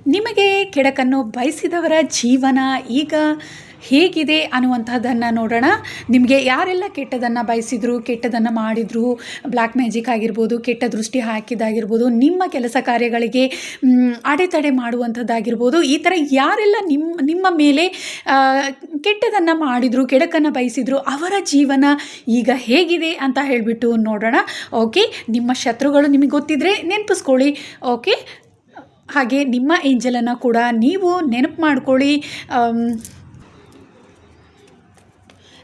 ನಿಮಗೆ ಕೆಡಕನ್ನು ಬಯಸಿದವರ ಜೀವನ ಈಗ ಹೇಗಿದೆ ಅನ್ನುವಂಥದ್ದನ್ನು ನೋಡೋಣ. ನಿಮಗೆ ಯಾರೆಲ್ಲ ಕೆಟ್ಟದನ್ನು ಬಯಸಿದ್ರು, ಕೆಟ್ಟದನ್ನು ಮಾಡಿದರು, ಬ್ಲ್ಯಾಕ್ ಮ್ಯಾಜಿಕ್ ಆಗಿರ್ಬೋದು, ಕೆಟ್ಟ ದೃಷ್ಟಿ ಹಾಕಿದ್ದಾಗಿರ್ಬೋದು, ನಿಮ್ಮ ಕೆಲಸ ಕಾರ್ಯಗಳಿಗೆ ಅಡೆತಡೆ ಮಾಡುವಂಥದ್ದಾಗಿರ್ಬೋದು, ಈ ಥರ ಯಾರೆಲ್ಲ ನಿಮ್ಮ ಮೇಲೆ ಕೆಟ್ಟದನ್ನು ಮಾಡಿದರು, ಕೆಡಕನ್ನು ಬಯಸಿದ್ರು, ಅವರ ಜೀವನ ಈಗ ಹೇಗಿದೆ ಅಂತ ಹೇಳಿಬಿಟ್ಟು ನೋಡೋಣ. ಓಕೆ, ನಿಮ್ಮ ಶತ್ರುಗಳು ನಿಮಗೆ ಗೊತ್ತಿದ್ದರೆ ನೆನಪಿಸ್ಕೊಳ್ಳಿ. ಓಕೆ, ಹಾಗೆ ನಿಮ್ಮ ಏಂಜಲನ್ನು ಕೂಡ ನೀವು ನೆನಪು ಮಾಡ್ಕೊಳ್ಳಿ.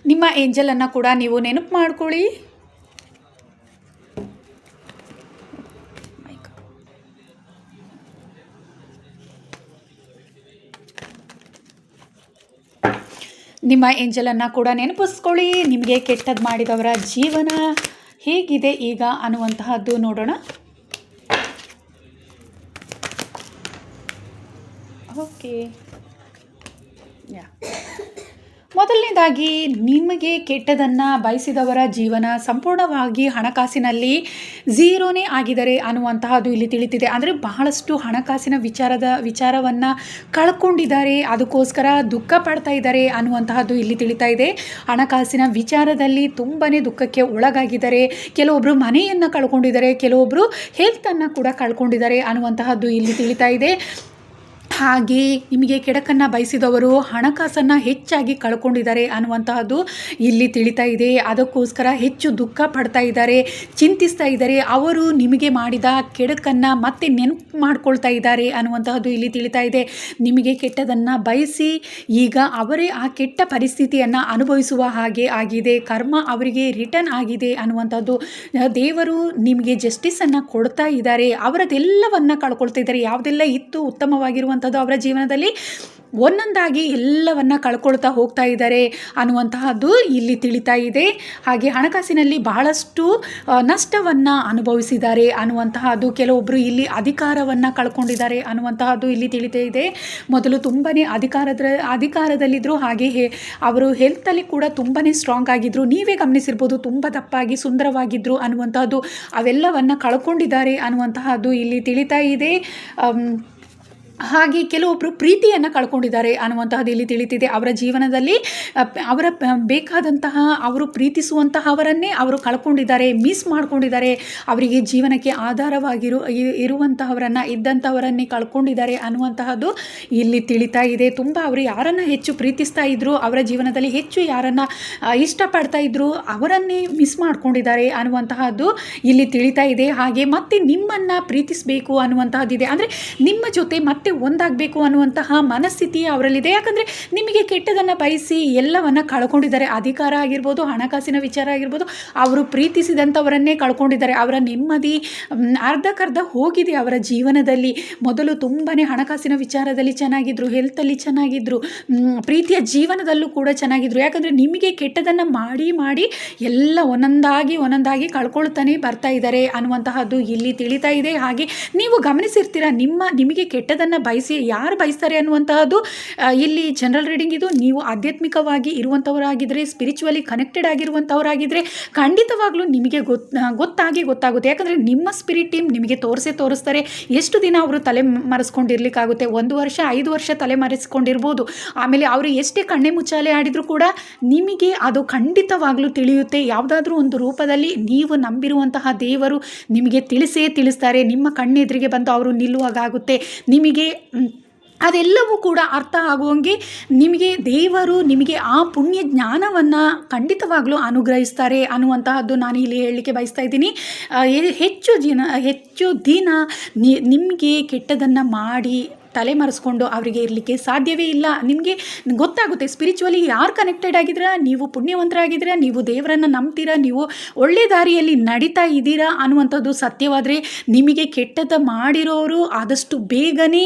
ನಿಮ್ಮ ಏಂಜಲನ್ನು ಕೂಡ ನೀವು ನೆನಪು ಮಾಡ್ಕೊಳ್ಳಿ. ನಿಮ್ಮ ಏಂಜಲನ್ನು ಕೂಡ ನೆನಪಿಸ್ಕೊಳ್ಳಿ. ನಿಮಗೆ ಕೆಟ್ಟದ್ದು ಮಾಡಿದವರ ಜೀವನ ಹೇಗಿದೆ ಈಗ ಅನ್ನುವಂತಹದ್ದು ನೋಡೋಣ. ಓಕೆ, ಮೊದಲನೇದಾಗಿ ನಿಮಗೆ ಕೆಟ್ಟದನ್ನು ಬಯಸಿದವರ ಜೀವನ ಸಂಪೂರ್ಣವಾಗಿ ಹಣಕಾಸಿನಲ್ಲಿ ಝೀರೋನೇ ಆಗಿದ್ದಾರೆ ಅನ್ನುವಂತಹದ್ದು ಇಲ್ಲಿ ತಿಳಿತಿದೆ. ಅಂದರೆ ಬಹಳಷ್ಟು ಹಣಕಾಸಿನ ವಿಚಾರವನ್ನು ಕಳ್ಕೊಂಡಿದ್ದಾರೆ, ಅದಕ್ಕೋಸ್ಕರ ದುಃಖ ಪಡ್ತಾ ಇದ್ದಾರೆ ಅನ್ನುವಂತಹದ್ದು ಇಲ್ಲಿ ತಿಳಿತಾ ಇದೆ. ಹಣಕಾಸಿನ ವಿಚಾರದಲ್ಲಿ ತುಂಬಾ ದುಃಖಕ್ಕೆ ಒಳಗಾಗಿದ್ದಾರೆ. ಕೆಲವೊಬ್ಬರು ಮನೆಯನ್ನು ಕಳ್ಕೊಂಡಿದ್ದಾರೆ, ಕೆಲವೊಬ್ಬರು ಹೆಲ್ತನ್ನು ಕೂಡ ಕಳ್ಕೊಂಡಿದ್ದಾರೆ ಅನ್ನುವಂತಹದ್ದು ಇಲ್ಲಿ ತಿಳಿತಾ ಇದೆ. ಹಾಗೆ ನಿಮಗೆ ಕೆಡಕನ್ನು ಬಯಸಿದವರು ಹಣಕಾಸನ್ನು ಹೆಚ್ಚಾಗಿ ಕಳ್ಕೊಂಡಿದ್ದಾರೆ ಅನ್ನುವಂತಹದ್ದು ಇಲ್ಲಿ ತಿಳಿತಾ ಇದೆ. ಅದಕ್ಕೋಸ್ಕರ ಹೆಚ್ಚು ದುಃಖ ಪಡ್ತಾ ಇದ್ದಾರೆ, ಚಿಂತಿಸ್ತಾ ಇದ್ದಾರೆ. ಅವರು ನಿಮಗೆ ಮಾಡಿದ ಕೆಡಕನ್ನು ಮತ್ತೆ ನೆನಪು ಮಾಡ್ಕೊಳ್ತಾ ಇದ್ದಾರೆ ಅನ್ನುವಂತಹದ್ದು ಇಲ್ಲಿ ತಿಳಿತಾ ಇದೆ. ನಿಮಗೆ ಕೆಟ್ಟದನ್ನು ಬಯಸಿ ಈಗ ಅವರೇ ಆ ಕೆಟ್ಟ ಪರಿಸ್ಥಿತಿಯನ್ನು ಅನುಭವಿಸುವ ಹಾಗೆ ಆಗಿದೆ. ಕರ್ಮ ಅವರಿಗೆ ರಿಟರ್ನ್ ಆಗಿದೆ ಅನ್ನುವಂಥದ್ದು. ದೇವರು ನಿಮಗೆ ಜಸ್ಟಿಸನ್ನು ಕೊಡ್ತಾ ಇದ್ದಾರೆ. ಅವರದೆಲ್ಲವನ್ನು ಕಳ್ಕೊಳ್ತಾ ಇದ್ದಾರೆ. ಯಾವುದೆಲ್ಲ ಇತ್ತು ಉತ್ತಮವಾಗಿರುವಂಥದ್ದು ಅವರ ಜೀವನದಲ್ಲಿ ಒಂದೊಂದಾಗಿ ಎಲ್ಲವನ್ನ ಕಳ್ಕೊಳ್ತಾ ಹೋಗ್ತಾ ಇದ್ದಾರೆ ಅನ್ನುವಂತಹದ್ದು ಇಲ್ಲಿ ತಿಳಿತಾ ಇದೆ. ಹಾಗೆ ಹಣಕಾಸಿನಲ್ಲಿ ಬಹಳಷ್ಟು ನಷ್ಟವನ್ನು ಅನುಭವಿಸಿದ್ದಾರೆ ಅನ್ನುವಂತಹದ್ದು. ಕೆಲವೊಬ್ಬರು ಇಲ್ಲಿ ಅಧಿಕಾರವನ್ನು ಕಳ್ಕೊಂಡಿದ್ದಾರೆ ಅನ್ನುವಂತಹದ್ದು ಇಲ್ಲಿ ತಿಳಿತಾ ಇದೆ. ಮೊದಲು ತುಂಬಾ ಅಧಿಕಾರದಲ್ಲಿದ್ದರು, ಹಾಗೆ ಅವರು ಹೆಲ್ತಲ್ಲಿ ಕೂಡ ತುಂಬಾ ಸ್ಟ್ರಾಂಗ್ ಆಗಿದ್ದರು. ನೀವೇ ಗಮನಿಸಿರ್ಬೋದು, ತುಂಬ ದಪ್ಪಾಗಿ ಸುಂದರವಾಗಿದ್ದರು ಅನ್ನುವಂತಹದ್ದು. ಅವೆಲ್ಲವನ್ನು ಕಳ್ಕೊಂಡಿದ್ದಾರೆ ಅನ್ನುವಂತಹದ್ದು ಇಲ್ಲಿ ತಿಳಿತಾ ಇದೆ. ಹಾಗೆ ಕೆಲವೊಬ್ಬರು ಪ್ರೀತಿಯನ್ನು ಕಳ್ಕೊಂಡಿದ್ದಾರೆ ಅನ್ನುವಂತಹದ್ದು ಇಲ್ಲಿ ತಿಳಿತಿದೆ. ಅವರ ಜೀವನದಲ್ಲಿ ಅವರ ಬೇಕಾದಂತಹ ಅವರು ಪ್ರೀತಿಸುವಂತಹವರನ್ನೇ ಅವರು ಕಳ್ಕೊಂಡಿದ್ದಾರೆ, ಮಿಸ್ ಮಾಡ್ಕೊಂಡಿದ್ದಾರೆ. ಅವರಿಗೆ ಜೀವನಕ್ಕೆ ಇದ್ದಂಥವರನ್ನೇ ಕಳ್ಕೊಂಡಿದ್ದಾರೆ ಅನ್ನುವಂತಹದ್ದು ಇಲ್ಲಿ ತಿಳಿತಾ ಇದೆ. ತುಂಬ ಅವರು ಯಾರನ್ನು ಹೆಚ್ಚು ಪ್ರೀತಿಸ್ತಾ ಇದ್ರು, ಅವರ ಜೀವನದಲ್ಲಿ ಹೆಚ್ಚು ಯಾರನ್ನು ಇಷ್ಟಪಡ್ತಾ ಇದ್ರು, ಅವರನ್ನೇ ಮಿಸ್ ಮಾಡ್ಕೊಂಡಿದ್ದಾರೆ ಅನ್ನುವಂತಹದ್ದು ಇಲ್ಲಿ ತಿಳಿತಾ ಇದೆ. ಹಾಗೆ ಮತ್ತೆ ನಿಮ್ಮನ್ನು ಪ್ರೀತಿಸಬೇಕು ಅನ್ನುವಂತಹದ್ದಿದೆ. ಅಂದರೆ ನಿಮ್ಮ ಜೊತೆ ಮತ್ತೆ ಒಂದಾಗಬೇಕು ಅನ್ನುವಂತಹ ಮನಸ್ಥಿತಿ ಅವರಲ್ಲಿದೆ. ಯಾಕಂದರೆ ನಿಮಗೆ ಕೆಟ್ಟದನ್ನು ಬಯಸಿ ಎಲ್ಲವನ್ನ ಕಳ್ಕೊಂಡಿದ್ದಾರೆ. ಅಧಿಕಾರ ಆಗಿರ್ಬೋದು, ಹಣಕಾಸಿನ ವಿಚಾರ ಆಗಿರ್ಬೋದು, ಅವರು ಪ್ರೀತಿಸಿದಂಥವರನ್ನೇ ಕಳ್ಕೊಂಡಿದ್ದಾರೆ. ಅವರ ನೆಮ್ಮದಿ ಅರ್ಧಕ್ಕರ್ಧ ಹೋಗಿದೆ ಅವರ ಜೀವನದಲ್ಲಿ. ಮೊದಲು ತುಂಬಾ ಹಣಕಾಸಿನ ವಿಚಾರದಲ್ಲಿ ಚೆನ್ನಾಗಿದ್ದರು, ಹೆಲ್ತಲ್ಲಿ ಚೆನ್ನಾಗಿದ್ದರು, ಪ್ರೀತಿಯ ಜೀವನದಲ್ಲೂ ಕೂಡ ಚೆನ್ನಾಗಿದ್ದರು. ಯಾಕಂದರೆ ನಿಮಗೆ ಕೆಟ್ಟದನ್ನು ಮಾಡಿ ಎಲ್ಲ ಒಂದೊಂದಾಗಿ ಕಳ್ಕೊಳ್ತಾನೆ ಬರ್ತಾ ಇದ್ದಾರೆ ಅನ್ನುವಂತಹದ್ದು ಇಲ್ಲಿ ತಿಳಿತಾ ಇದೆ. ಹಾಗೆ ನೀವು ಗಮನಿಸಿರ್ತೀರ, ನಿಮಗೆ ಕೆಟ್ಟದನ್ನು ಬಯಸಿ ಯಾರು ಬಯಸ್ತಾರೆ ಅನ್ನುವಂತಹದ್ದು ಇಲ್ಲಿ ಜನರಲ್ ರೀಡಿಂಗ್ ಇದು. ನೀವು ಆಧ್ಯಾತ್ಮಿಕವಾಗಿ ಇರುವಂಥವರಾಗಿದ್ದರೆ, ಸ್ಪಿರಿಚುವಲಿ ಕನೆಕ್ಟೆಡ್ ಆಗಿರುವಂಥವರಾಗಿದ್ದರೆ ಖಂಡಿತವಾಗ್ಲೂ ನಿಮಗೆ ಗೊತ್ತಾಗುತ್ತೆ. ಯಾಕಂದರೆ ನಿಮ್ಮ ಸ್ಪಿರಿಟ್ ಟೀಮ್ ನಿಮಗೆ ತೋರಿಸ್ತಾರೆ. ಎಷ್ಟು ದಿನ ಅವರು ತಲೆ ಮರೆಸ್ಕೊಂಡಿರ್ಲಿಕ್ಕಾಗುತ್ತೆ? 1 ವರ್ಷ 5 ವರ್ಷ ತಲೆ ಮರೆಸ್ಕೊಂಡಿರ್ಬೋದು. ಆಮೇಲೆ ಅವರು ಎಷ್ಟೇ ಕಣ್ಣೆ ಮುಚ್ಚಾಲೆ ಆಡಿದರೂ ಕೂಡ ನಿಮಗೆ ಅದು ಖಂಡಿತವಾಗ್ಲೂ ತಿಳಿಯುತ್ತೆ. ಯಾವುದಾದ್ರೂ ಒಂದು ರೂಪದಲ್ಲಿ ನೀವು ನಂಬಿರುವಂತಹ ದೇವರು ನಿಮಗೆ ತಿಳಿಸ್ತಾರೆ. ನಿಮ್ಮ ಕಣ್ಣೆದುರಿಗೆ ಬಂದು ಅವರು ನಿಲ್ಲುವಾಗುತ್ತೆ. ನಿಮಗೆ ಅದೆಲ್ಲವೂ ಕೂಡ ಅರ್ಥ ಆಗುವಂಗೆ ದೇವರು ನಿಮಗೆ ಆ ಪುಣ್ಯ ಜ್ಞಾನವನ್ನು ಖಂಡಿತವಾಗ್ಲೂ ಅನುಗ್ರಹಿಸ್ತಾರೆ ಅನ್ನುವಂತಹದ್ದು ನಾನು ಇಲ್ಲಿ ಹೇಳಲಿಕ್ಕೆ ಬಯಸ್ತಾ ಇದ್ದೀನಿ. ಹೆಚ್ಚು ದಿನ ನಿಮಗೆ ಕೆಟ್ಟದನ್ನು ಮಾಡಿ ತಲೆ ಮರೆಸ್ಕೊಂಡು ಅವರಿಗೆ ಇರಲಿಕ್ಕೆ ಸಾಧ್ಯವೇ ಇಲ್ಲ. ನಿಮಗೆ ಗೊತ್ತಾಗುತ್ತೆ, ಸ್ಪಿರಿಚುವಲಿ ಯಾರು ಕನೆಕ್ಟೆಡ್ ಆಗಿದ್ದೀರಾ, ನೀವು ಪುಣ್ಯವಂತರಾಗಿದ್ದೀರಾ, ನೀವು ದೇವರನ್ನು ನಂಬ್ತೀರಾ, ನೀವು ಒಳ್ಳೆ ದಾರಿಯಲ್ಲಿ ನಡೀತಾ ಇದ್ದೀರಾ ಅನ್ನುವಂಥದ್ದು ಸತ್ಯವಾದರೆ ನಿಮಗೆ ಕೆಟ್ಟದ್ದು ಮಾಡಿರೋರು ಆದಷ್ಟು ಬೇಗನೆ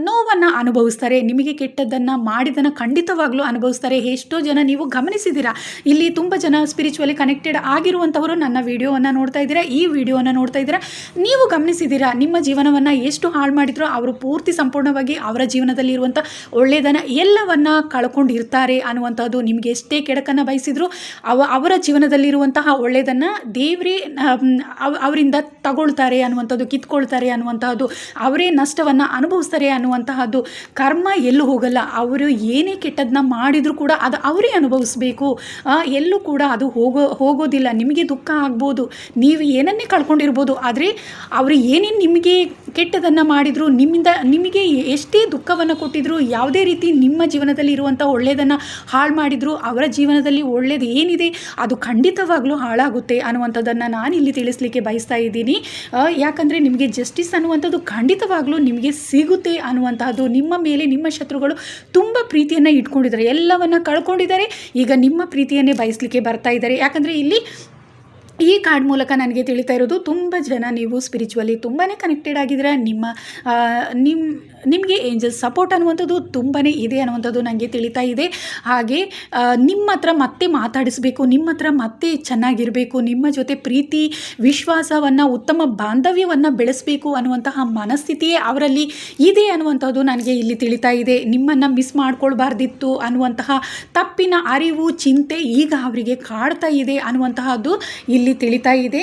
ನೋವನ್ನು ಅನುಭವಿಸ್ತಾರೆ. ನಿಮಗೆ ಕೆಟ್ಟದ್ದನ್ನು ಮಾಡಿದ್ದನ್ನು ಖಂಡಿತವಾಗ್ಲೂ ಅನುಭವಿಸ್ತಾರೆ. ಎಷ್ಟೋ ಜನ ನೀವು ಗಮನಿಸಿದ್ದೀರಾ, ಇಲ್ಲಿ ತುಂಬ ಜನ ಸ್ಪಿರಿಚುವಲಿ ಕನೆಕ್ಟೆಡ್ ಆಗಿರುವಂಥವರು ನನ್ನ ವಿಡಿಯೋವನ್ನು ನೋಡ್ತಾ ಇದ್ದೀರಾ, ಈ ವಿಡಿಯೋವನ್ನು ನೋಡ್ತಾ ಇದ್ದೀರಾ. ನೀವು ಗಮನಿಸಿದ್ದೀರಾ, ನಿಮ್ಮ ಜೀವನವನ್ನು ಎಷ್ಟು ಹಾಳು ಮಾಡಿದ್ರೋ ಅವರು ಪೂರ್ತಿ ಸಂಪೂರ್ಣವಾಗಿ ಅವರ ಜೀವನದಲ್ಲಿ ಇರುವಂಥ ಒಳ್ಳೆಯದನ್ನು ಎಲ್ಲವನ್ನು ಕಳ್ಕೊಂಡಿರ್ತಾರೆ ಅನ್ನುವಂಥದ್ದು. ನಿಮಗೆ ಎಷ್ಟೇ ಕೆಡಕನ್ನು ಬಯಸಿದ್ರು ಅವರ ಜೀವನದಲ್ಲಿರುವಂತಹ ಒಳ್ಳೆಯದನ್ನು ದೇವರೇ ಅವರಿಂದ ತಗೊಳ್ತಾರೆ ಅನ್ನುವಂಥದ್ದು, ಕಿತ್ಕೊಳ್ತಾರೆ ಅನ್ನುವಂತಹದ್ದು, ಅವರೇ ನಷ್ಟವನ್ನು ಅನುಭವಿಸ್ತಾರೆ ಅನ್ನುವಂತಹದ್ದು. ಕರ್ಮ ಎಲ್ಲೂ ಹೋಗಲ್ಲ. ಅವರು ಏನೇ ಕೆಟ್ಟದನ್ನ ಮಾಡಿದರೂ ಕೂಡ ಅದು ಅವರೇ ಅನುಭವಿಸ್ಬೇಕು. ಎಲ್ಲೂ ಕೂಡ ಅದು ಹೋಗೋದಿಲ್ಲ. ನಿಮಗೆ ದುಃಖ ಆಗ್ಬೋದು, ನೀವು ಏನನ್ನೇ ಕಳ್ಕೊಂಡಿರ್ಬೋದು, ಆದರೆ ಅವರು ಏನೇನು ನಿಮಗೆ ಕೆಟ್ಟದನ್ನು ಮಾಡಿದ್ರು, ನಿಮಗೆ ಎಷ್ಟೇ ದುಃಖವನ್ನು ಕೊಟ್ಟಿದ್ರು, ಯಾವುದೇ ರೀತಿ ನಿಮ್ಮ ಜೀವನದಲ್ಲಿ ಇರುವಂಥ ಒಳ್ಳೆಯದನ್ನು ಹಾಳು ಮಾಡಿದ್ರು, ಅವರ ಜೀವನದಲ್ಲಿ ಒಳ್ಳೆಯದು ಏನಿದೆ ಅದು ಖಂಡಿತವಾಗ್ಲೂ ಹಾಳಾಗುತ್ತೆ ಅನ್ನುವಂಥದ್ದನ್ನು ನಾನು ಇಲ್ಲಿ ತಿಳಿಸ್ಲಿಕ್ಕೆ ಬಯಸ್ತಾ ಇದ್ದೀನಿ. ಯಾಕಂದರೆ ನಿಮಗೆ ಜಸ್ಟಿಸ್ ಅನ್ನುವಂಥದ್ದು ಖಂಡಿತವಾಗ್ಲೂ ನಿಮಗೆ ಸಿಗುತ್ತೆ ಅನ್ನುವಂತಹದ್ದು. ನಿಮ್ಮ ಮೇಲೆ ನಿಮ್ಮ ಶತ್ರುಗಳು ತುಂಬ ಪ್ರೀತಿಯನ್ನು ಇಟ್ಕೊಂಡಿದ್ದಾರೆ, ಎಲ್ಲವನ್ನ ಕಳ್ಕೊಂಡಿದ್ದಾರೆ. ಈಗ ನಿಮ್ಮ ಪ್ರೀತಿಯನ್ನೇ ಬಯಸಲಿಕ್ಕೆ ಬರ್ತಾ ಇದ್ದಾರೆ. ಯಾಕಂದರೆ ಇಲ್ಲಿ ಈ ಕಾರ್ಡ್ ಮೂಲಕ ನನಗೆ ತಿಳಿತಾ ಇರೋದು, ತುಂಬ ಜನ ನೀವು ಸ್ಪಿರಿಚುವಲಿ ತುಂಬಾ ಕನೆಕ್ಟೆಡ್ ಆಗಿದ್ದೀರಾ. ನಿಮಗೆ ಏಂಜಲ್ ಸಪೋರ್ಟ್ ಅನ್ನುವಂಥದ್ದು ತುಂಬಾ ಇದೆ ಅನ್ನುವಂಥದ್ದು ನನಗೆ ತಿಳಿತಾ ಇದೆ. ಹಾಗೆ ನಿಮ್ಮ ಹತ್ರ ಮತ್ತೆ ಮಾತಾಡಿಸ್ಬೇಕು, ನಿಮ್ಮ ಹತ್ರ ಮತ್ತೆ ಚೆನ್ನಾಗಿರಬೇಕು, ನಿಮ್ಮ ಜೊತೆ ಪ್ರೀತಿ ವಿಶ್ವಾಸವನ್ನು, ಉತ್ತಮ ಬಾಂಧವ್ಯವನ್ನು ಬೆಳೆಸಬೇಕು ಅನ್ನುವಂತಹ ಮನಸ್ಥಿತಿಯೇ ಅವರಲ್ಲಿ ಇದೆ ಅನ್ನುವಂಥದ್ದು ನನಗೆ ಇಲ್ಲಿ ತಿಳಿತಾ ಇದೆ. ನಿಮ್ಮನ್ನು ಮಿಸ್ ಮಾಡ್ಕೊಳ್ಬಾರ್ದಿತ್ತು ಅನ್ನುವಂತಹ ತಪ್ಪಿನ ಅರಿವು, ಚಿಂತೆ ಈಗ ಅವರಿಗೆ ಕಾಡ್ತಾ ಇದೆ ಅನ್ನುವಂತಹದ್ದು ಇಲ್ಲಿ ತಿಳಿತಾ ಇದೆ.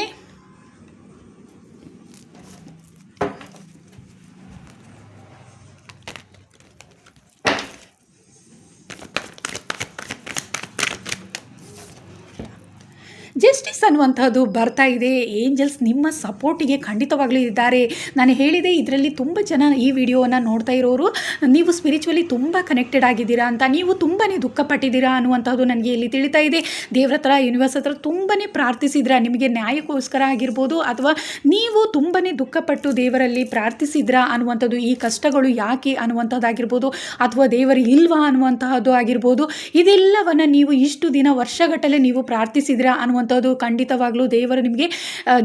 ಜಸ್ಟಿಸ್ ಅನ್ನುವಂಥದ್ದು ಬರ್ತಾ ಇದೆ. ಏಂಜಲ್ಸ್ ನಿಮ್ಮ ಸಪೋರ್ಟಿಗೆ ಖಂಡಿತವಾಗ್ಲೂ ಇದ್ದಾರೆ. ನಾನು ಹೇಳಿದೆ, ಇದರಲ್ಲಿ ತುಂಬ ಜನ ಈ ವಿಡಿಯೋವನ್ನು ನೋಡ್ತಾ ಇರೋರು ನೀವು ಸ್ಪಿರಿಚುವಲಿ ತುಂಬ ಕನೆಕ್ಟೆಡ್ ಆಗಿದ್ದೀರಾ ಅಂತ, ನೀವು ತುಂಬಾ ದುಃಖಪಟ್ಟಿದ್ದೀರಾ ಅನ್ನುವಂಥದ್ದು ನನಗೆ ಇಲ್ಲಿ ತಿಳಿತಾ ಇದೆ. ದೇವ್ರ ಹತ್ರ, ಯೂನಿವರ್ಸ್ ಹತ್ರ ತುಂಬಾ ಪ್ರಾರ್ಥಿಸಿದ್ರಾ, ನಿಮಗೆ ನ್ಯಾಯಕ್ಕೋಸ್ಕರ ಆಗಿರ್ಬೋದು, ಅಥವಾ ನೀವು ತುಂಬಾ ದುಃಖಪಟ್ಟು ದೇವರಲ್ಲಿ ಪ್ರಾರ್ಥಿಸಿದ್ರಾ ಅನ್ನುವಂಥದ್ದು, ಈ ಕಷ್ಟಗಳು ಯಾಕೆ ಅನ್ನುವಂಥದ್ದಾಗಿರ್ಬೋದು, ಅಥವಾ ದೇವರು ಇಲ್ವಾ ಅನ್ನುವಂತಹದ್ದು ಆಗಿರ್ಬೋದು, ಇದೆಲ್ಲವನ್ನು ನೀವು ಇಷ್ಟು ದಿನ ವರ್ಷಗಟ್ಟಲೆ ನೀವು ಪ್ರಾರ್ಥಿಸಿದ್ರಾ ಅನ್ನುವಂಥದ್ದು ಖಂಡಿತವಾಗ್ಲೂ ದೇವರು ನಿಮಗೆ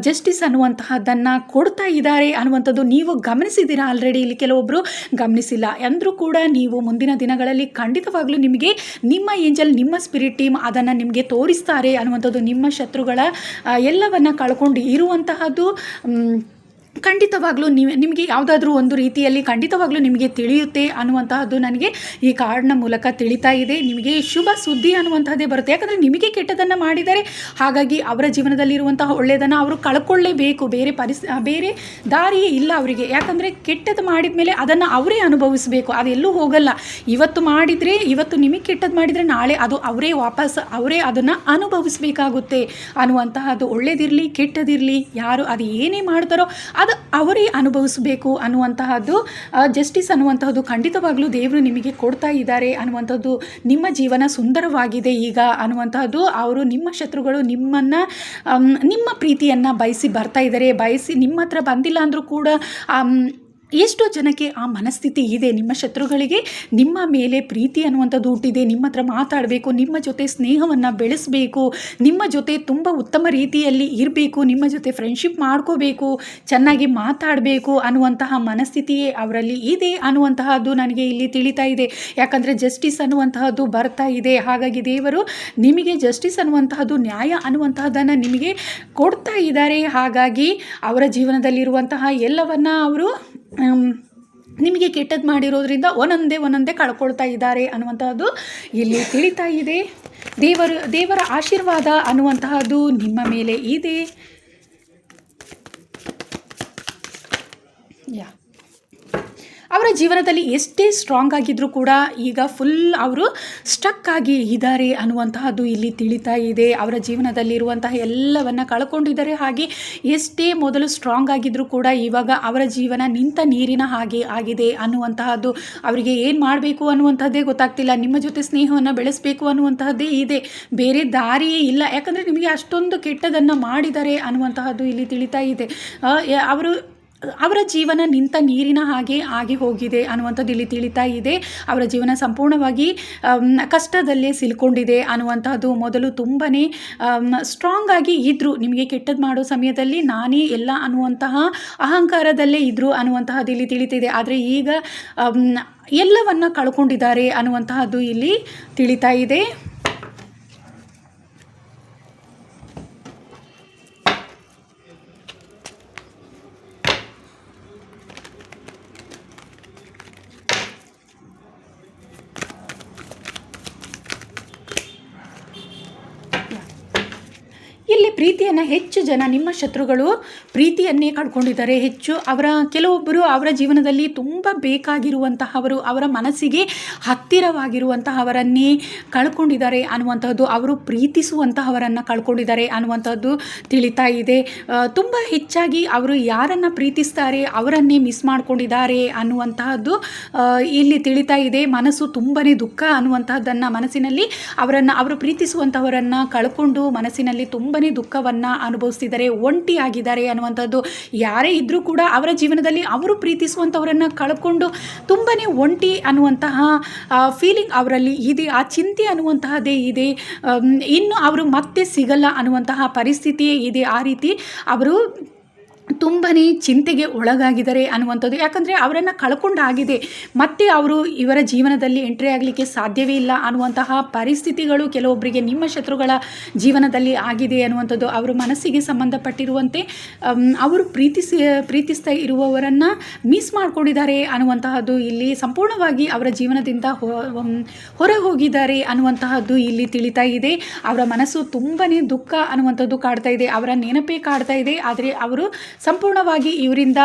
ಜಸ್ಟಿಸ್ ಅನ್ನುವಂತಹದ್ದನ್ನು ಕೊಡ್ತಾ ಇದ್ದಾರೆ ಅನ್ನುವಂಥದ್ದು ನೀವು ಗಮನಿಸಿದ್ದೀರಾ. ಆಲ್ರೆಡಿ ಇಲ್ಲಿ ಕೆಲವೊಬ್ಬರು ಗಮನಿಸಿಲ್ಲ ಅಂದರೂ ಕೂಡ ನೀವು ಮುಂದಿನ ದಿನಗಳಲ್ಲಿ ಖಂಡಿತವಾಗ್ಲೂ ನಿಮಗೆ ನಿಮ್ಮ ಏಂಜಲ್, ನಿಮ್ಮ ಸ್ಪಿರಿಟ್ ಟೀಮ್ ಅದನ್ನು ನಿಮಗೆ ತೋರಿಸ್ತಾರೆ ಅನ್ನುವಂಥದ್ದು. ನಿಮ್ಮ ಶತ್ರುಗಳ ಎಲ್ಲವನ್ನು ಕಳ್ಕೊಂಡು ಇರುವಂತಹದ್ದು ಖಂಡಿತವಾಗ್ಲೂ ನಿಮಗೆ ಯಾವುದಾದ್ರೂ ಒಂದು ರೀತಿಯಲ್ಲಿ ಖಂಡಿತವಾಗ್ಲೂ ನಿಮಗೆ ತಿಳಿಯುತ್ತೆ ಅನ್ನುವಂತಹದ್ದು ನನಗೆ ಈ ಕಾರ್ಡ್ನ ಮೂಲಕ ತಿಳಿತಾ ಇದೆ. ನಿಮಗೆ ಶುಭ ಸುದ್ದಿ ಅನ್ನುವಂಥದ್ದೇ ಬರುತ್ತೆ. ಯಾಕಂದರೆ ನಿಮಗೆ ಕೆಟ್ಟದನ್ನು ಮಾಡಿದರೆ, ಹಾಗಾಗಿ ಅವರ ಜೀವನದಲ್ಲಿರುವಂತಹ ಒಳ್ಳೆಯದನ್ನು ಅವರು ಕಳ್ಕೊಳ್ಳೇಬೇಕು. ಬೇರೆ ದಾರಿಯೇ ಇಲ್ಲ ಅವರಿಗೆ. ಯಾಕಂದರೆ ಕೆಟ್ಟದ್ದು ಮಾಡಿದ ಮೇಲೆ ಅದನ್ನು ಅವರೇ ಅನುಭವಿಸಬೇಕು, ಅದೆಲ್ಲೂ ಹೋಗಲ್ಲ. ಇವತ್ತು ಮಾಡಿದರೆ, ಇವತ್ತು ನಿಮಗೆ ಕೆಟ್ಟದ್ದು ಮಾಡಿದರೆ ನಾಳೆ ಅದು ಅವರೇ ಅದನ್ನು ಅನುಭವಿಸಬೇಕಾಗುತ್ತೆ ಅನ್ನುವಂತಹದ್ದು. ಒಳ್ಳೆಯದಿರಲಿ ಕೆಟ್ಟದಿರಲಿ, ಯಾರು ಅದು ಏನೇ ಮಾಡ್ತಾರೋ ಅದು ಅವರೇ ಅನುಭವಿಸಬೇಕು ಅನ್ನುವಂತಹದ್ದು. ಜಸ್ಟಿಸ್ ಅನ್ನುವಂತಹದ್ದು ಖಂಡಿತವಾಗ್ಲೂ ದೇವರು ನಿಮಗೆ ಕೊಡ್ತಾ ಇದ್ದಾರೆ ಅನ್ನುವಂಥದ್ದು. ನಿಮ್ಮ ಜೀವನ ಸುಂದರವಾಗಿದೆ ಈಗ ಅನ್ನುವಂತಹದ್ದು. ಅವರು, ನಿಮ್ಮ ಶತ್ರುಗಳು ನಿಮ್ಮ ಪ್ರೀತಿಯನ್ನು ಬಯಸಿ ಬರ್ತಾ ಇದ್ದಾರೆ. ಬಯಸಿ ನಿಮ್ಮ ಹತ್ರ ಬಂದಿಲ್ಲ ಅಂದರೂ ಕೂಡ ಎಷ್ಟೋ ಜನಕ್ಕೆ ಆ ಮನಸ್ಥಿತಿ ಇದೆ. ನಿಮ್ಮ ಶತ್ರುಗಳಿಗೆ ನಿಮ್ಮ ಮೇಲೆ ಪ್ರೀತಿ ಅನ್ನುವಂಥದ್ದು ಹುಟ್ಟಿದೆ. ನಿಮ್ಮ ಹತ್ರ ಮಾತಾಡಬೇಕು, ನಿಮ್ಮ ಜೊತೆ ಸ್ನೇಹವನ್ನು ಬೆಳೆಸಬೇಕು, ನಿಮ್ಮ ಜೊತೆ ತುಂಬ ಉತ್ತಮ ರೀತಿಯಲ್ಲಿ ಇರಬೇಕು, ನಿಮ್ಮ ಜೊತೆ ಫ್ರೆಂಡ್ಶಿಪ್ ಮಾಡ್ಕೋಬೇಕು, ಚೆನ್ನಾಗಿ ಮಾತಾಡಬೇಕು ಅನ್ನುವಂತಹ ಮನಸ್ಥಿತಿಯೇ ಅವರಲ್ಲಿ ಇದೆ ಅನ್ನುವಂತಹದ್ದು ನನಗೆ ಇಲ್ಲಿ ತಿಳಿತಾ ಇದೆ. ಯಾಕಂದರೆ ಜಸ್ಟಿಸ್ ಅನ್ನುವಂತಹದ್ದು ಬರ್ತಾ ಇದೆ. ಹಾಗಾಗಿ ದೇವರು ನಿಮಗೆ ಜಸ್ಟಿಸ್ ಅನ್ನುವಂತಹದ್ದು, ನ್ಯಾಯ ಅನ್ನುವಂತಹದ್ದನ್ನು ನಿಮಗೆ ಕೊಡ್ತಾ ಇದ್ದಾರೆ. ಹಾಗಾಗಿ ಅವರ ಜೀವನದಲ್ಲಿರುವಂತಹ ಎಲ್ಲವನ್ನ ಅವರು ನಿಮಗೆ ಕೆಟ್ಟದ್ದು ಮಾಡಿರೋದ್ರಿಂದ ಒಂದೊಂದೇ ಕಳ್ಕೊಳ್ತಾ ಇದ್ದಾರೆ ಅನ್ನುವಂತಹದ್ದು ಇಲ್ಲಿ ತಿಳಿತಾ ಇದೆ. ದೇವರ ಆಶೀರ್ವಾದ ಅನ್ನುವಂತಹದ್ದು ನಿಮ್ಮ ಮೇಲೆ ಇದೆ. ಅವರ ಜೀವನದಲ್ಲಿ ಎಷ್ಟೇ ಸ್ಟ್ರಾಂಗ್ ಆಗಿದ್ದರೂ ಕೂಡ ಈಗ ಫುಲ್ ಅವರು ಸ್ಟಕ್ ಆಗಿ ಇದ್ದಾರೆ ಅನ್ನುವಂತಹದ್ದು ಇಲ್ಲಿ ತಿಳಿತಾ ಇದೆ. ಅವರ ಜೀವನದಲ್ಲಿರುವಂತಹ ಎಲ್ಲವನ್ನು ಕಳ್ಕೊಂಡಿದ್ದಾರೆ. ಹಾಗೆ ಎಷ್ಟೇ ಮೊದಲು ಸ್ಟ್ರಾಂಗ್ ಆಗಿದ್ದರೂ ಕೂಡ ಇವಾಗ ಅವರ ಜೀವನ ನಿಂತ ನೀರಿನ ಹಾಗೆ ಆಗಿದೆ ಅನ್ನುವಂತಹದ್ದು. ಅವರಿಗೆ ಏನು ಮಾಡಬೇಕು ಅನ್ನುವಂಥದ್ದೇ ಗೊತ್ತಾಗ್ತಿಲ್ಲ. ನಿಮ್ಮ ಜೊತೆ ಸ್ನೇಹವನ್ನು ಬೆಳೆಸಬೇಕು ಅನ್ನುವಂತಹದ್ದೇ ಇದೆ, ಬೇರೆ ದಾರಿಯೇ ಇಲ್ಲ. ಯಾಕಂದರೆ ನಿಮಗೆ ಅಷ್ಟೊಂದು ಕೆಟ್ಟದನ್ನು ಮಾಡಿದ್ದಾರೆ ಅನ್ನುವಂತಹದ್ದು ಇಲ್ಲಿ ತಿಳಿತಾ ಇದೆ. ಅವರು ಅವರ ಜೀವನ ನಿಂತ ನೀರಿನ ಹಾಗೆ ಆಗಿ ಹೋಗಿದೆ ಅನ್ನುವಂಥದ್ದು ಇಲ್ಲಿ ತಿಳಿತಾ ಇದೆ. ಅವರ ಜೀವನ ಸಂಪೂರ್ಣವಾಗಿ ಕಷ್ಟದಲ್ಲೇ ಸಿಲ್ಕೊಂಡಿದೆ ಅನ್ನುವಂತಹದ್ದು. ಮೊದಲು ತುಂಬಾ ಸ್ಟ್ರಾಂಗ್ ಆಗಿ ಇದ್ದರು, ನಿಮಗೆ ಕೆಟ್ಟದ್ದು ಮಾಡೋ ಸಮಯದಲ್ಲಿ ನಾನೇ ಎಲ್ಲ ಅನ್ನುವಂತಹ ಅಹಂಕಾರದಲ್ಲೇ ಇದ್ದರು ಅನ್ನುವಂತಹದ್ದು ಇಲ್ಲಿ ತಿಳಿತಿದೆ. ಆದರೆ ಈಗ ಎಲ್ಲವನ್ನ ಕಳ್ಕೊಂಡಿದ್ದಾರೆ ಅನ್ನುವಂತಹದ್ದು ಇಲ್ಲಿ ತಿಳಿತಾ ಇದೆ. ಇಲ್ಲಿ ಪ್ರೀತಿಯನ್ನು ಹೆಚ್ಚು ಜನ, ನಿಮ್ಮ ಶತ್ರುಗಳು ಪ್ರೀತಿಯನ್ನೇ ಕಳ್ಕೊಂಡಿದ್ದಾರೆ. ಹೆಚ್ಚು ಕೆಲವೊಬ್ಬರು ಅವರ ಜೀವನದಲ್ಲಿ ತುಂಬ ಬೇಕಾಗಿರುವಂತಹವರು, ಅವರ ಮನಸ್ಸಿಗೆ ಹತ್ತಿರವಾಗಿರುವಂತಹವರನ್ನೇ ಕಳ್ಕೊಂಡಿದ್ದಾರೆ ಅನ್ನುವಂಥದ್ದು. ಅವರು ಪ್ರೀತಿಸುವಂತಹವರನ್ನು ಕಳ್ಕೊಂಡಿದ್ದಾರೆ ಅನ್ನುವಂಥದ್ದು ತಿಳಿತಾ ಇದೆ. ತುಂಬ ಹೆಚ್ಚಾಗಿ ಅವರು ಯಾರನ್ನು ಪ್ರೀತಿಸ್ತಾರೆ ಅವರನ್ನೇ ಮಿಸ್ ಮಾಡ್ಕೊಂಡಿದ್ದಾರೆ ಅನ್ನುವಂತಹದ್ದು ಇಲ್ಲಿ ತಿಳಿತಾ ಇದೆ. ಮನಸ್ಸು ತುಂಬಾ ದುಃಖ ಅನ್ನುವಂತಹದ್ದನ್ನು ಮನಸ್ಸಿನಲ್ಲಿ ಅವರು ಪ್ರೀತಿಸುವಂಥವರನ್ನು ಕಳ್ಕೊಂಡು ಮನಸ್ಸಿನಲ್ಲಿ ತುಂಬಾ ದುಃಖವನ್ನು ಅನುಭವಿಸ್ತಿದ್ದಾರೆ, ಒಂಟಿಯಾಗಿದ್ದಾರೆ ಅನ್ನುವಂಥದ್ದು. ಯಾರೇ ಇದ್ದರೂ ಕೂಡ ಅವರ ಜೀವನದಲ್ಲಿ ಅವರು ಪ್ರೀತಿಸುವಂಥವರನ್ನು ಕಳ್ಕೊಂಡು ತುಂಬಾ ಒಂಟಿ ಅನ್ನುವಂತಹ ಫೀಲಿಂಗ್ ಅವರಲ್ಲಿ ಇದೆ. ಆ ಚಿಂತೆ ಅನ್ನುವಂತಹದ್ದೇ ಇದೆ. ಇನ್ನು ಅವರು ಮತ್ತೆ ಸಿಗಲ್ಲ ಅನ್ನುವಂತಹ ಪರಿಸ್ಥಿತಿಯೇ ಇದೆ. ಆ ರೀತಿ ಅವರು ತುಂಬಾ ಚಿಂತೆಗೆ ಒಳಗಾಗಿದ್ದಾರೆ ಅನ್ನುವಂಥದ್ದು. ಯಾಕಂದರೆ ಅವರನ್ನು ಕಳ್ಕೊಂಡಾಗಿದೆ, ಮತ್ತೆ ಅವರು ಇವರ ಜೀವನದಲ್ಲಿ ಎಂಟ್ರಿ ಆಗಲಿಕ್ಕೆ ಸಾಧ್ಯವೇ ಇಲ್ಲ ಅನ್ನುವಂತಹ ಪರಿಸ್ಥಿತಿಗಳು ಕೆಲವೊಬ್ಬರಿಗೆ ನಿಮ್ಮ ಶತ್ರುಗಳ ಜೀವನದಲ್ಲಿ ಆಗಿದೆ ಅನ್ನುವಂಥದ್ದು. ಅವರ ಮನಸ್ಸಿಗೆ ಸಂಬಂಧಪಟ್ಟಿರುವಂತೆ ಅವರು ಪ್ರೀತಿಸ್ತಾ ಇರುವವರನ್ನು ಮಿಸ್ ಮಾಡ್ಕೊಂಡಿದ್ದಾರೆ ಅನ್ನುವಂತಹದ್ದು ಇಲ್ಲಿ ಸಂಪೂರ್ಣವಾಗಿ ಅವರ ಜೀವನದಿಂದ ಹೊರ ಹೋಗಿದ್ದಾರೆ ಅನ್ನುವಂತಹದ್ದು ಇಲ್ಲಿ ತಿಳಿತಾ ಇದೆ. ಅವರ ಮನಸ್ಸು ತುಂಬಾ ದುಃಖ ಅನ್ನುವಂಥದ್ದು ಕಾಡ್ತಾ ಇದೆ, ಅವರ ನೆನಪೇ ಕಾಡ್ತಾ ಇದೆ. ಆದರೆ ಅವರು ಸಂಪೂರ್ಣವಾಗಿ ಇವರಿಂದ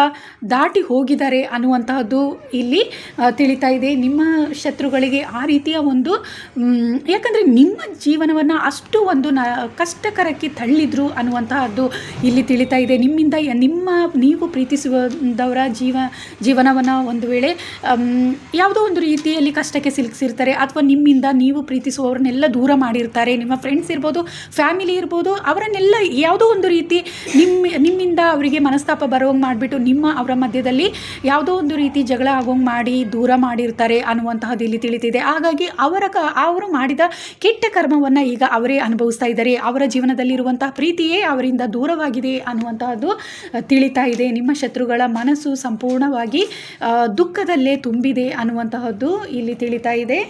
ದಾಟಿ ಹೋಗಿದ್ದಾರೆ ಅನ್ನುವಂತಹದ್ದು ಇಲ್ಲಿ ತಿಳಿತಾ ಇದೆ. ನಿಮ್ಮ ಶತ್ರುಗಳಿಗೆ ಆ ರೀತಿಯ ಒಂದು ಯಾಕಂದರೆ ನಿಮ್ಮ ಜೀವನವನ್ನು ಅಷ್ಟು ಒಂದು ಕಷ್ಟಕರಕ್ಕೆ ತಳ್ಳಿದ್ರು ಅನ್ನುವಂತಹದ್ದು ಇಲ್ಲಿ ತಿಳಿತಾ ಇದೆ. ನೀವು ಪ್ರೀತಿಸುವದವರ ಜೀವನವನ್ನು ಒಂದು ವೇಳೆ ಯಾವುದೋ ಒಂದು ರೀತಿಯಲ್ಲಿ ಕಷ್ಟಕ್ಕೆ ಸಿಲುಕಿಸಿರ್ತಾರೆ, ಅಥವಾ ನಿಮ್ಮಿಂದ ನೀವು ಪ್ರೀತಿಸುವವ್ರನ್ನೆಲ್ಲ ದೂರ ಮಾಡಿರ್ತಾರೆ. ನಿಮ್ಮ ಫ್ರೆಂಡ್ಸ್ ಇರ್ಬೋದು, ಫ್ಯಾಮಿಲಿ ಇರ್ಬೋದು, ಅವರನ್ನೆಲ್ಲ ಯಾವುದೋ ಒಂದು ರೀತಿ ನಿಮ್ಮಿಂದ ಅವರಿಗೆ ಮನಸ್ತಾಪ ಬರೋಂಗೆ ಮಾಡಿಬಿಟ್ಟು ಅವರ ಮಧ್ಯದಲ್ಲಿ ಯಾವುದೋ ಒಂದು ರೀತಿ ಜಗಳ ಆಗೋಂಗೆ ಮಾಡಿ ದೂರ ಮಾಡಿರ್ತಾರೆ ಅನ್ನುವಂತಹದ್ದು ಇಲ್ಲಿ ತಿಳಿತಿದೆ. ಹಾಗಾಗಿ ಅವರು ಮಾಡಿದ ಕೆಟ್ಟ ಕರ್ಮವನ್ನು ಈಗ ಅವರೇ ಅನುಭವಿಸ್ತಾ ಇದ್ದಾರೆ. ಅವರ ಜೀವನದಲ್ಲಿರುವಂತಹ ಪ್ರೀತಿಯೇ ಅವರಿಂದ ದೂರವಾಗಿದೆ ಅನ್ನುವಂತಹದ್ದು ತಿಳಿತಾ ಇದೆ. ನಿಮ್ಮ ಶತ್ರುಗಳ ಮನಸ್ಸು ಸಂಪೂರ್ಣವಾಗಿ ದುಃಖದಲ್ಲೇ ತುಂಬಿದೆ ಅನ್ನುವಂತಹದ್ದು ಇಲ್ಲಿ ತಿಳಿತಾ ಇದೆ.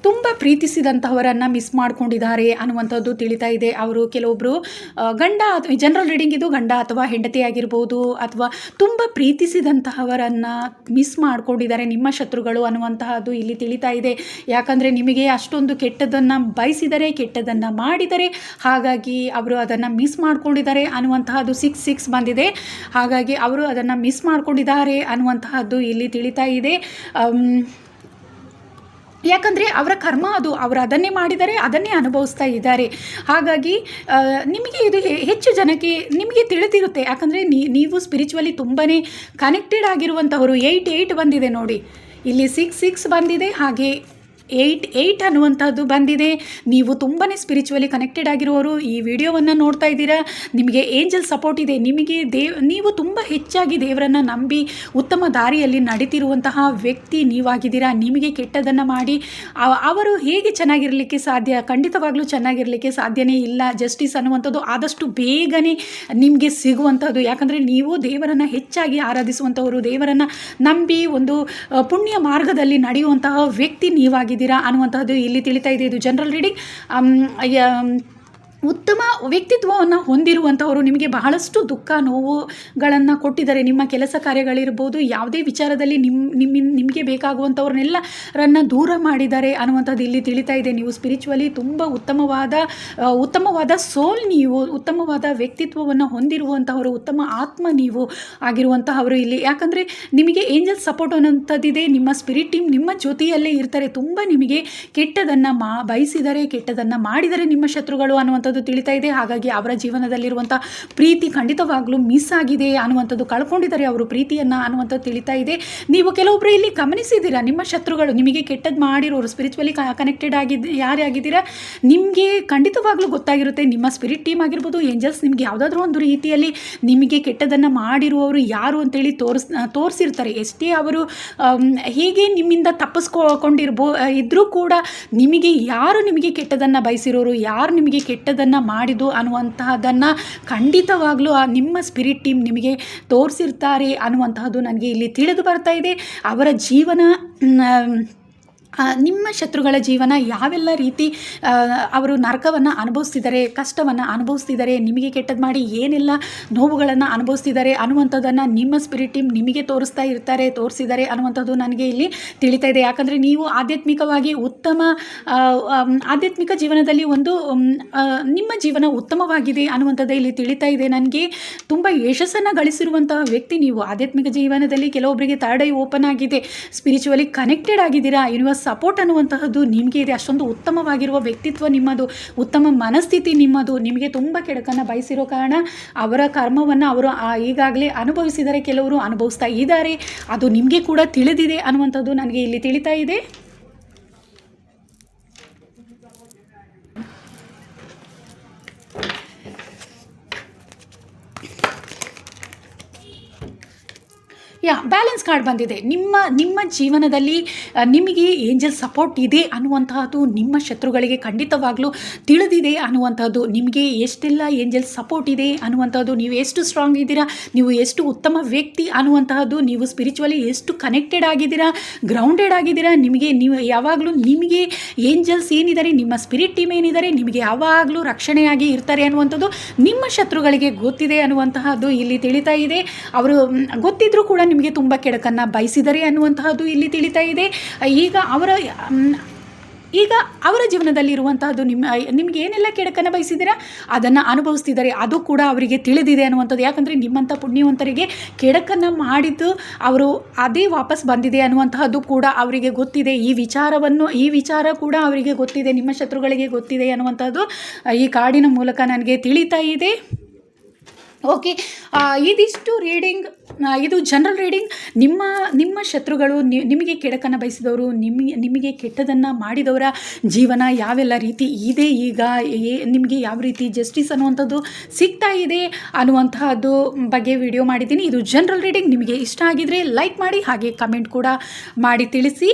ತುಂಬ ಪ್ರೀತಿಸಿದಂತಹವರನ್ನು ಮಿಸ್ ಮಾಡ್ಕೊಂಡಿದ್ದಾರೆ ಅನ್ನುವಂಥದ್ದು ತಿಳಿತಾ ಇದೆ. ಅವರು ಕೆಲವೊಬ್ಬರು ಜನರಲ್ ರೀಡಿಂಗ್ ಇದು ಗಂಡ ಅಥವಾ ಹೆಂಡತಿ ಆಗಿರ್ಬೋದು, ಅಥವಾ ತುಂಬ ಪ್ರೀತಿಸಿದಂತಹವರನ್ನು ಮಿಸ್ ಮಾಡ್ಕೊಂಡಿದ್ದಾರೆ ನಿಮ್ಮ ಶತ್ರುಗಳು ಅನ್ನುವಂತಹದ್ದು ಇಲ್ಲಿ ತಿಳಿತಾ ಇದೆ. ಯಾಕಂದರೆ ನಿಮಗೆ ಅಷ್ಟೊಂದು ಕೆಟ್ಟದನ್ನು ಬಯಸಿದರೆ, ಕೆಟ್ಟದನ್ನು ಮಾಡಿದರೆ, ಹಾಗಾಗಿ ಅವರು ಅದನ್ನು ಮಿಸ್ ಮಾಡ್ಕೊಂಡಿದ್ದಾರೆ ಅನ್ನುವಂತಹದ್ದು 6 ಬಂದಿದೆ. ಹಾಗಾಗಿ ಅವರು ಅದನ್ನು ಮಿಸ್ ಮಾಡ್ಕೊಂಡಿದ್ದಾರೆ ಅನ್ನುವಂತಹದ್ದು ಇಲ್ಲಿ ತಿಳಿತಾ ಇದೆ. ಯಾಕಂದರೆ ಅವರ ಕರ್ಮ ಅದು, ಅವರು ಅದನ್ನೇ ಮಾಡಿದರೆ, ಅದನ್ನೇ ಅನುಭವಿಸ್ತಾ ಇದ್ದಾರೆ. ಹಾಗಾಗಿ ನಿಮಗೆ ಇದು ಹೆಚ್ಚು ಜನಕ್ಕೆ ನಿಮಗೆ ತಿಳಿದಿರುತ್ತೆ. ಯಾಕಂದರೆ ನೀವು ಸ್ಪಿರಿಚುವಲಿ ತುಂಬಾ ಕನೆಕ್ಟೆಡ್ ಆಗಿರುವಂಥವರು. 8 ಬಂದಿದೆ ನೋಡಿ, ಇಲ್ಲಿ 6 ಬಂದಿದೆ, ಹಾಗೆ 8 ಅನ್ನುವಂಥದ್ದು ಬಂದಿದೆ. ನೀವು ತುಂಬಾ ಸ್ಪಿರಿಚುವಲಿ ಕನೆಕ್ಟೆಡ್ ಆಗಿರುವವರು ಈ ವಿಡಿಯೋವನ್ನು ನೋಡ್ತಾ ಇದ್ದೀರಾ. ನಿಮಗೆ ಏಂಜಲ್ ಸಪೋರ್ಟ್ ಇದೆ. ನೀವು ತುಂಬ ಹೆಚ್ಚಾಗಿ ದೇವರನ್ನು ನಂಬಿ ಉತ್ತಮ ದಾರಿಯಲ್ಲಿ ನಡೀತಿರುವಂತಹ ವ್ಯಕ್ತಿ ನೀವಾಗಿದ್ದೀರಾ. ನಿಮಗೆ ಕೆಟ್ಟದನ್ನು ಮಾಡಿ ಅವರು ಹೇಗೆ ಚೆನ್ನಾಗಿರಲಿಕ್ಕೆ ಸಾಧ್ಯ? ಖಂಡಿತವಾಗ್ಲೂ ಚೆನ್ನಾಗಿರಲಿಕ್ಕೆ ಸಾಧ್ಯನೇ ಇಲ್ಲ. ಜಸ್ಟಿಸ್ ಅನ್ನುವಂಥದ್ದು ಆದಷ್ಟು ಬೇಗನೆ ನಿಮಗೆ ಸಿಗುವಂಥದ್ದು. ಯಾಕಂದರೆ ನೀವು ದೇವರನ್ನು ಹೆಚ್ಚಾಗಿ ಆರಾಧಿಸುವಂಥವರು, ದೇವರನ್ನು ನಂಬಿ ಒಂದು ಪುಣ್ಯ ಮಾರ್ಗದಲ್ಲಿ ನಡೆಯುವಂತಹ ವ್ಯಕ್ತಿ ನೀವಾಗಿ ಅನ್ನುವಂತಹದ್ದು ಇಲ್ಲಿ ತಿಳಿತಾ ಇದೆ. ಇದು ಜನರಲ್ ರೀಡಿಂಗ್. ಉತ್ತಮ ವ್ಯಕ್ತಿತ್ವವನ್ನು ಹೊಂದಿರುವಂಥವರು ನಿಮಗೆ ಬಹಳಷ್ಟು ದುಃಖ ನೋವುಗಳನ್ನು ಕೊಟ್ಟಿದ್ದಾರೆ. ನಿಮ್ಮ ಕೆಲಸ ಕಾರ್ಯಗಳಿರ್ಬೋದು, ಯಾವುದೇ ವಿಚಾರದಲ್ಲಿ ನಿಮಗೆ ಬೇಕಾಗುವಂಥವ್ರನ್ನೆಲ್ಲರನ್ನು ದೂರ ಮಾಡಿದ್ದಾರೆ ಅನ್ನುವಂಥದ್ದು ಇಲ್ಲಿ ತಿಳಿತಾ ಇದೆ. ನೀವು ಸ್ಪಿರಿಚುವಲಿ ತುಂಬ ಉತ್ತಮವಾದ ಸೋಲ್, ನೀವು ಉತ್ತಮವಾದ ವ್ಯಕ್ತಿತ್ವವನ್ನು ಹೊಂದಿರುವಂಥವರು, ಉತ್ತಮ ಆತ್ಮ ನೀವು ಆಗಿರುವಂತಹವರು ಇಲ್ಲಿ. ಯಾಕಂದರೆ ನಿಮಗೆ ಏಂಜಲ್ ಸಪೋರ್ಟ್ ಅನ್ನೋಂಥದ್ದಿದೆ. ನಿಮ್ಮ ಸ್ಪಿರಿಟ್ ಟೀಮ್ ನಿಮ್ಮ ಜೊತೆಯಲ್ಲೇ ಇರ್ತಾರೆ. ತುಂಬ ನಿಮಗೆ ಕೆಟ್ಟದನ್ನು ಬಯಸಿದರೆ, ಕೆಟ್ಟದನ್ನು ಮಾಡಿದರೆ ನಿಮ್ಮ ಶತ್ರುಗಳು ಅನ್ನುವಂಥದ್ದು ಅನ್ನುವಂಥದ್ದು ತಿಳಿತಾ ಇದೆ. ಹಾಗಾಗಿ ಅವರ ಜೀವನದಲ್ಲಿರುವಂಥ ಪ್ರೀತಿ ಖಂಡಿತವಾಗ್ಲೂ ಮಿಸ್ ಆಗಿದೆ ಅನ್ನುವಂಥದ್ದು, ಕಳ್ಕೊಂಡಿದ್ದಾರೆ ಅವರು ಪ್ರೀತಿಯನ್ನು ಅನ್ನುವಂಥದ್ದು ತಿಳಿತಾ ಇದೆ. ನೀವು ಕೆಲವೊಬ್ಬರು ಇಲ್ಲಿ ಗಮನಿಸಿದ್ದೀರಾ, ನಿಮ್ಮ ಶತ್ರುಗಳು ನಿಮಗೆ ಕೆಟ್ಟದ್ದು ಮಾಡಿರೋರು, ಸ್ಪಿರಿಚುವಲಿ ಕನೆಕ್ಟೆಡ್ ಯಾರೇ ಆಗಿದ್ದೀರಾ, ನಿಮಗೆ ಖಂಡಿತವಾಗ್ಲೂ ಗೊತ್ತಾಗಿರುತ್ತೆ. ನಿಮ್ಮ ಸ್ಪಿರಿಟ್ ಟೀಮ್ ಆಗಿರ್ಬೋದು, ಏಂಜಲ್ಸ್ ನಿಮಗೆ ಯಾವುದಾದ್ರೂ ಒಂದು ರೀತಿಯಲ್ಲಿ ನಿಮಗೆ ಕೆಟ್ಟದನ್ನು ಮಾಡಿರುವವರು ಯಾರು ಅಂತೇಳಿ ತೋರಿಸಿರ್ತಾರೆ. ಎಷ್ಟೇ ಅವರು ಹೇಗೆ ನಿಮ್ಮಿಂದ ಇದ್ದರೂ ಕೂಡ ಯಾರು ನಿಮಗೆ ಕೆಟ್ಟದನ್ನು ಬಯಸಿರೋರು, ಯಾರು ನಿಮಗೆ ಕೆಟ್ಟದನ್ನು ಮಾಡಿದ್ದು ಅನ್ನುವಂತಹದನ್ನು ಖಂಡಿತವಾಗ್ಲೂ ನಿಮ್ಮ ಸ್ಪಿರಿಟ್ ಟೀಮ್ ನಿಮಗೆ ತೋರಿಸಿರ್ತಾರೆ ಅನ್ನುವಂತಹದ್ದು ನನಗೆ ಇಲ್ಲಿ ತಿಳಿದು ಬರ್ತಾ ಇದೆ. ಅವರ ಜೀವನ, ನಿಮ್ಮ ಶತ್ರುಗಳ ಜೀವನ ಯಾವೆಲ್ಲ ರೀತಿ ಅವರು ನರಕವನ್ನು ಅನುಭವಿಸ್ತಿದ್ದಾರೆ, ಕಷ್ಟವನ್ನು ಅನುಭವಿಸ್ತಿದ್ದಾರೆ, ನಿಮಗೆ ಕೆಟ್ಟದ್ದು ಮಾಡಿ ಏನೆಲ್ಲ ನೋವುಗಳನ್ನು ಅನುಭವಿಸ್ತಿದ್ದಾರೆ ಅನ್ನುವಂಥದ್ದನ್ನು ನಿಮ್ಮ ಸ್ಪಿರಿಟ್ ಟೀಮ್ ನಿಮಗೆ ತೋರಿಸಿದ್ದಾರೆ ಅನ್ನುವಂಥದ್ದು ನನಗೆ ಇಲ್ಲಿ ತಿಳಿತಾ ಇದೆ. ಯಾಕಂದರೆ ನೀವು ಆಧ್ಯಾತ್ಮಿಕವಾಗಿ ಆಧ್ಯಾತ್ಮಿಕ ಜೀವನದಲ್ಲಿ ನಿಮ್ಮ ಜೀವನ ಉತ್ತಮವಾಗಿದೆ ಅನ್ನುವಂಥದ್ದು ಇಲ್ಲಿ ತಿಳಿತಾ ಇದೆ. ನನಗೆ ತುಂಬ ಯಶಸ್ಸನ್ನು ಗಳಿಸಿರುವಂತಹ ವ್ಯಕ್ತಿ ನೀವು. ಆಧ್ಯಾತ್ಮಿಕ ಜೀವನದಲ್ಲಿ ಕೆಲವೊಬ್ಬರಿಗೆ ಥರ್ಡ್ ಐ ಓಪನ್ ಆಗಿದೆ, ಸ್ಪಿರಿಚುವಲಿ ಕನೆಕ್ಟೆಡ್ ಆಗಿದ್ದೀರಾ, ಯೂನಿವರ್ಸ್ ಸಪೋರ್ಟ್ ಅನ್ನುವಂತಹದ್ದು ನಿಮಗೆ ಇದೆ. ಅಷ್ಟೊಂದು ಉತ್ತಮವಾಗಿರುವ ವ್ಯಕ್ತಿತ್ವ ನಿಮ್ಮದು, ಉತ್ತಮ ಮನಸ್ಥಿತಿ ನಿಮ್ಮದು. ನಿಮಗೆ ತುಂಬ ಕೆಡಕನ್ನು ಬಯಸಿರೋ ಕಾರಣ ಅವರ ಕರ್ಮವನ್ನು ಅವರು ಈಗಾಗಲೇ ಅನುಭವಿಸಿದರೆ, ಕೆಲವರು ಅನುಭವಿಸ್ತಾ ಇದ್ದಾರೆ, ಅದು ನಿಮಗೆ ಕೂಡ ತಿಳಿದಿದೆ ಅನ್ನುವಂಥದ್ದು ನನಗೆ ಇಲ್ಲಿ ತಿಳಿತಾ ಇದೆ. ಬ್ಯಾಲೆನ್ಸ್ ಕಾರ್ಡ್ ಬಂದಿದೆ. ನಿಮ್ಮ ಜೀವನದಲ್ಲಿ ನಿಮಗೆ ಏಂಜಲ್ ಸಪೋರ್ಟ್ ಇದೆ ಅನ್ನುವಂತಹದ್ದು ನಿಮ್ಮ ಶತ್ರುಗಳಿಗೆ ಖಂಡಿತವಾಗ್ಲೂ ತಿಳಿದಿದೆ ಅನ್ನುವಂಥದ್ದು. ನಿಮಗೆ ಎಷ್ಟೆಲ್ಲ ಏಂಜಲ್ ಸಪೋರ್ಟ್ ಇದೆ ಅನ್ನುವಂಥದ್ದು, ನೀವು ಎಷ್ಟು ಸ್ಟ್ರಾಂಗ್ ಇದ್ದೀರಾ, ನೀವು ಎಷ್ಟು ಉತ್ತಮ ವ್ಯಕ್ತಿ ಅನ್ನುವಂತಹದ್ದು, ನೀವು ಸ್ಪಿರಿಚುವಲಿ ಎಷ್ಟು ಕನೆಕ್ಟೆಡ್ ಆಗಿದ್ದೀರಾ, ಗ್ರೌಂಡೆಡ್ ಆಗಿದ್ದೀರಾ, ನೀವು ಯಾವಾಗಲೂ ನಿಮಗೆ ಏಂಜಲ್ಸ್ ಏನಿದ್ದಾರೆ, ನಿಮ್ಮ ಸ್ಪಿರಿಟ್ ಟೀಮ್ ಏನಿದ್ದಾರೆ, ನಿಮಗೆ ಯಾವಾಗಲೂ ರಕ್ಷಣೆಯಾಗಿ ಇರ್ತಾರೆ ಅನ್ನುವಂಥದ್ದು ನಿಮ್ಮ ಶತ್ರುಗಳಿಗೆ ಗೊತ್ತಿದೆ ಅನ್ನುವಂತಹದ್ದು ಇಲ್ಲಿ ತಿಳಿತಾ ಇದೆ. ಅವರು ಗೊತ್ತಿದ್ರೂ ಕೂಡ ನಿಮಗೆ ತುಂಬ ಕೆಡಕನ್ನು ಬಯಸಿದ್ದಾರೆ ಅನ್ನುವಂತಹದ್ದು ಇಲ್ಲಿ ತಿಳಿತಾ ಇದೆ. ಈಗ ಅವರ ಜೀವನದಲ್ಲಿ ಇರುವಂತಹದ್ದು, ನಿಮಗೆ ಏನೆಲ್ಲ ಕೆಡಕನ್ನು ಬಯಸಿದ್ದೀರಾ ಅದನ್ನು ಅನುಭವಿಸ್ತಿದ್ದಾರೆ, ಅದು ಕೂಡ ಅವರಿಗೆ ತಿಳಿದಿದೆ ಅನ್ನುವಂಥದ್ದು. ಯಾಕಂದರೆ ನಿಮ್ಮಂಥ ಪುಣ್ಯವಂತರಿಗೆ ಕೆಡಕನ್ನು ಮಾಡಿದ್ದು ಅವರು ಅದೇ ವಾಪಸ್ ಬಂದಿದೆ ಅನ್ನುವಂತಹದ್ದು ಕೂಡ ಅವರಿಗೆ ಗೊತ್ತಿದೆ. ಈ ವಿಚಾರ ಕೂಡ ಅವರಿಗೆ ಗೊತ್ತಿದೆ, ನಿಮ್ಮ ಶತ್ರುಗಳಿಗೆ ಗೊತ್ತಿದೆ ಅನ್ನುವಂಥದ್ದು ಈ ಕಾರ್ಡಿನ ಮೂಲಕ ನನಗೆ ತಿಳಿತಾ ಇದೆ. ಓಕೆ, ಇದಿಷ್ಟು ರೀಡಿಂಗ್. ಇದು ಜನರಲ್ ರೀಡಿಂಗ್. ನಿಮ್ಮ ಶತ್ರುಗಳು, ನಿಮಗೆ ಕೆಡಕನ್ನು ಬಯಸಿದವರು, ನಿಮಗೆ ಕೆಟ್ಟದನ್ನು ಮಾಡಿದವರ ಜೀವನ ಯಾವೆಲ್ಲ ರೀತಿ ಇದೆ, ಈಗ ನಿಮಗೆ ಯಾವ ರೀತಿ ಜಸ್ಟಿಸ್ ಅನ್ನುವಂಥದ್ದು ಸಿಗ್ತಾ ಇದೆ ಅನ್ನುವಂತಹದ್ದು ಬಗ್ಗೆ ವಿಡಿಯೋ ಮಾಡಿದ್ದೀನಿ. ಇದು ಜನರಲ್ ರೀಡಿಂಗ್. ನಿಮಗೆ ಇಷ್ಟ ಆಗಿದರೆ ಲೈಕ್ ಮಾಡಿ, ಹಾಗೆ ಕಮೆಂಟ್ ಕೂಡ ಮಾಡಿ ತಿಳಿಸಿ.